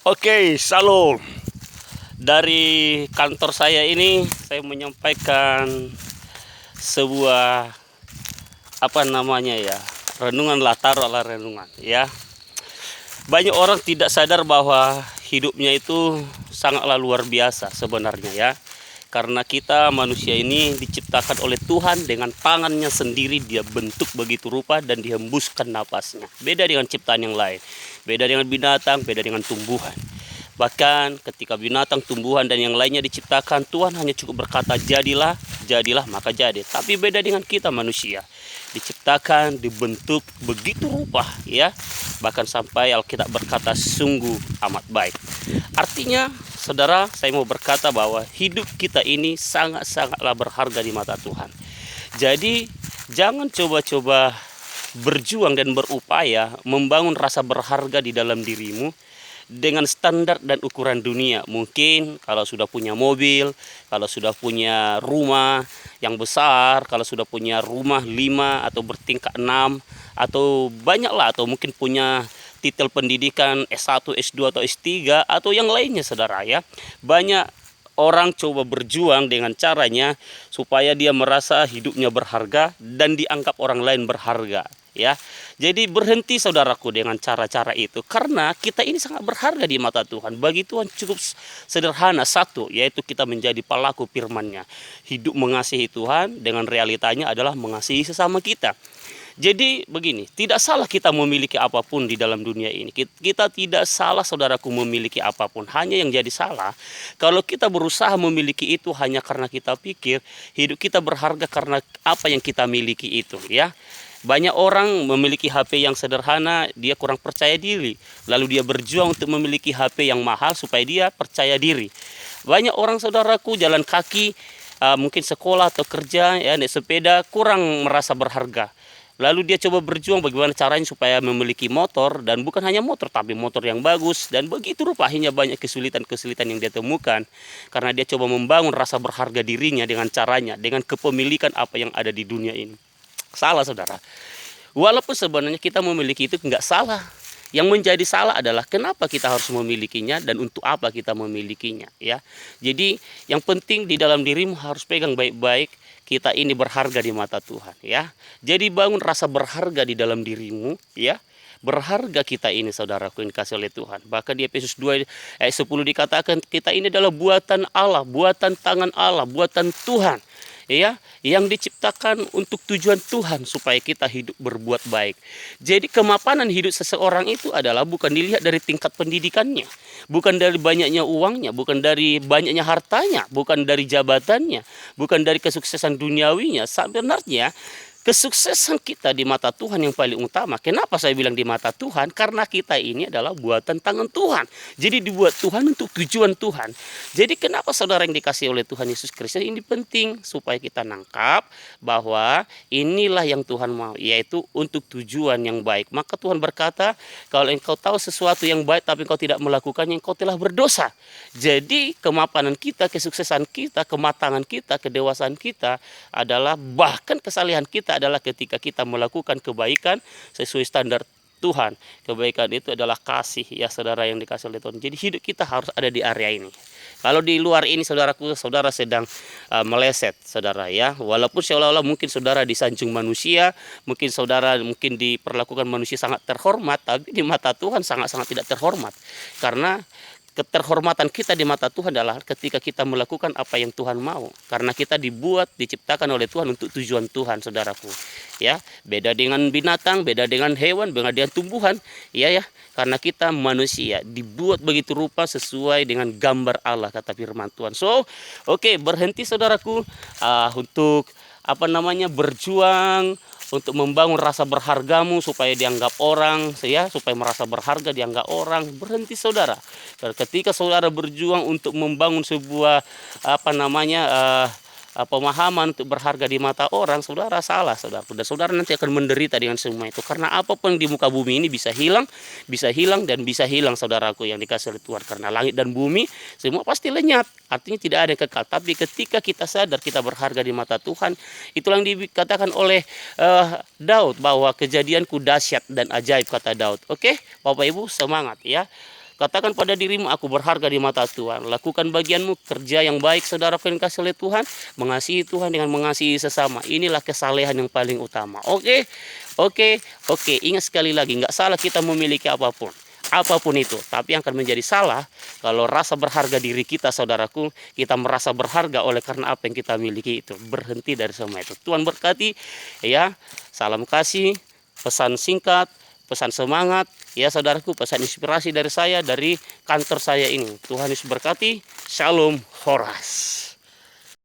Oke, Shalom. Dari kantor saya ini saya menyampaikan sebuah renungan, latar ala renungan ya. Banyak orang tidak sadar bahwa hidupnya itu sangatlah luar biasa sebenarnya ya. Karena kita manusia ini diciptakan oleh Tuhan dengan tangannya sendiri, dia bentuk begitu rupa dan dihembuskan napasnya. Beda dengan ciptaan yang lain, beda dengan binatang, beda dengan tumbuhan. Bahkan ketika binatang, tumbuhan dan yang lainnya diciptakan, Tuhan hanya cukup berkata jadilah, jadilah maka jadi. Tapi beda dengan kita manusia, diciptakan, dibentuk begitu rupa ya. Bahkan sampai Alkitab berkata sungguh amat baik. Artinya saudara, saya mau berkata bahwa hidup kita ini sangat-sangatlah berharga di mata Tuhan. Jadi jangan coba-coba berjuang dan berupaya membangun rasa berharga di dalam dirimu dengan standar dan ukuran dunia. Mungkin kalau sudah punya mobil, kalau sudah punya rumah yang besar, kalau sudah punya rumah 5 atau bertingkat 6 atau banyaklah, atau mungkin punya titel pendidikan S1, S2 atau S3 atau yang lainnya saudara ya. Banyak orang coba berjuang dengan caranya supaya dia merasa hidupnya berharga dan dianggap orang lain berharga ya. Jadi berhenti saudaraku dengan cara-cara itu, karena kita ini sangat berharga di mata Tuhan. Bagi Tuhan cukup sederhana satu, yaitu kita menjadi pelaku firman-Nya. Hidup mengasihi Tuhan dengan realitanya adalah mengasihi sesama kita. Jadi begini, tidak salah kita memiliki apapun di dalam dunia ini. Kita tidak salah saudaraku memiliki apapun. Hanya yang jadi salah kalau kita berusaha memiliki itu hanya karena kita pikir hidup kita berharga karena apa yang kita miliki itu ya. Banyak orang memiliki HP yang sederhana, dia kurang percaya diri. Lalu dia berjuang untuk memiliki HP yang mahal supaya dia percaya diri. Banyak orang saudaraku jalan kaki, mungkin sekolah atau kerja ya, naik sepeda, kurang merasa berharga. Lalu dia coba berjuang bagaimana caranya supaya memiliki motor, dan bukan hanya motor tapi motor yang bagus, dan begitu rupa akhirnya banyak kesulitan-kesulitan yang dia temukan karena dia coba membangun rasa berharga dirinya dengan caranya, dengan kepemilikan apa yang ada di dunia ini. Salah saudara. Walaupun sebenarnya kita memiliki itu enggak salah. Yang menjadi salah adalah kenapa kita harus memilikinya dan untuk apa kita memilikinya ya. Jadi yang penting di dalam dirimu harus pegang baik-baik, kita ini berharga di mata Tuhan ya. Jadi bangun rasa berharga di dalam dirimu ya. Berharga kita ini saudaraku yang dikasih oleh Tuhan. Bahkan di Efesus 2 ayat 10 dikatakan kita ini adalah buatan Allah, buatan tangan Allah, buatan Tuhan ya, yang diciptakan untuk tujuan Tuhan supaya kita hidup berbuat baik. Jadi kemapanan hidup seseorang itu adalah bukan dilihat dari tingkat pendidikannya, bukan dari banyaknya uangnya, bukan dari banyaknya hartanya, bukan dari jabatannya, bukan dari kesuksesan duniawinya. Sebenarnya kesuksesan kita di mata Tuhan yang paling utama. Kenapa saya bilang di mata Tuhan? Karena kita ini adalah buatan tangan Tuhan. Jadi dibuat Tuhan untuk tujuan Tuhan. Jadi kenapa saudara yang dikasih oleh Tuhan Yesus Kristus ini penting? Supaya kita nangkap bahwa inilah yang Tuhan mau, yaitu untuk tujuan yang baik. Maka Tuhan berkata, kalau engkau tahu sesuatu yang baik tapi engkau tidak melakukannya, engkau telah berdosa. Jadi kemapanan kita, kesuksesan kita, kematangan kita, kedewasaan kita adalah, bahkan kesalehan kita adalah ketika kita melakukan kebaikan sesuai standar Tuhan. Kebaikan itu adalah kasih ya saudara yang dikasih oleh Tuhan. Jadi hidup kita harus ada di area ini. Kalau di luar ini saudaraku, saudara sedang meleset saudara ya. Walaupun seolah-olah mungkin saudara disanjung manusia, mungkin saudara mungkin diperlakukan manusia sangat terhormat, tapi di mata Tuhan sangat-sangat tidak terhormat. Karena keterhormatan kita di mata Tuhan adalah ketika kita melakukan apa yang Tuhan mau. Karena kita dibuat, diciptakan oleh Tuhan untuk tujuan Tuhan, saudaraku. Ya, beda dengan binatang, beda dengan hewan, beda dengan tumbuhan, ya. Karena kita manusia dibuat begitu rupa sesuai dengan gambar Allah, kata firman Tuhan. So, oke, berhenti saudaraku untuk berjuang untuk membangun rasa berhargamu supaya dianggap orang ya, supaya merasa berharga dianggap orang. Berhenti saudara. Ketika saudara berjuang untuk membangun sebuah pemahaman untuk berharga di mata orang, saudara salah saudara. Dan saudara nanti akan menderita dengan semua itu. Karena apapun di muka bumi ini bisa hilang dan bisa hilang saudaraku yang dikasih oleh Tuhan. Karena langit dan bumi semua pasti lenyap. Artinya tidak ada yang kekal. Tapi ketika kita sadar kita berharga di mata Tuhan, itulah yang dikatakan oleh Daud, bahwa kejadianku dahsyat dan ajaib, kata Daud. Oke, Bapak Ibu semangat ya. Katakan pada dirimu, aku berharga di mata Tuhan. Lakukan bagianmu, kerja yang baik saudara yang dikasih oleh Tuhan, mengasihi Tuhan dengan mengasihi sesama. Inilah kesalehan yang paling utama. Oke, oke, oke. Ingat sekali lagi, nggak salah kita memiliki apapun. Apapun itu, tapi yang akan menjadi salah kalau rasa berharga diri kita, saudaraku, kita merasa berharga oleh karena apa yang kita miliki itu. Berhenti dari semua itu. Tuhan berkati, ya. Salam kasih, pesan singkat, pesan semangat, ya saudaraku, pesan inspirasi dari saya, dari kantor saya ini. Tuhan Yesus berkati. Shalom Horas.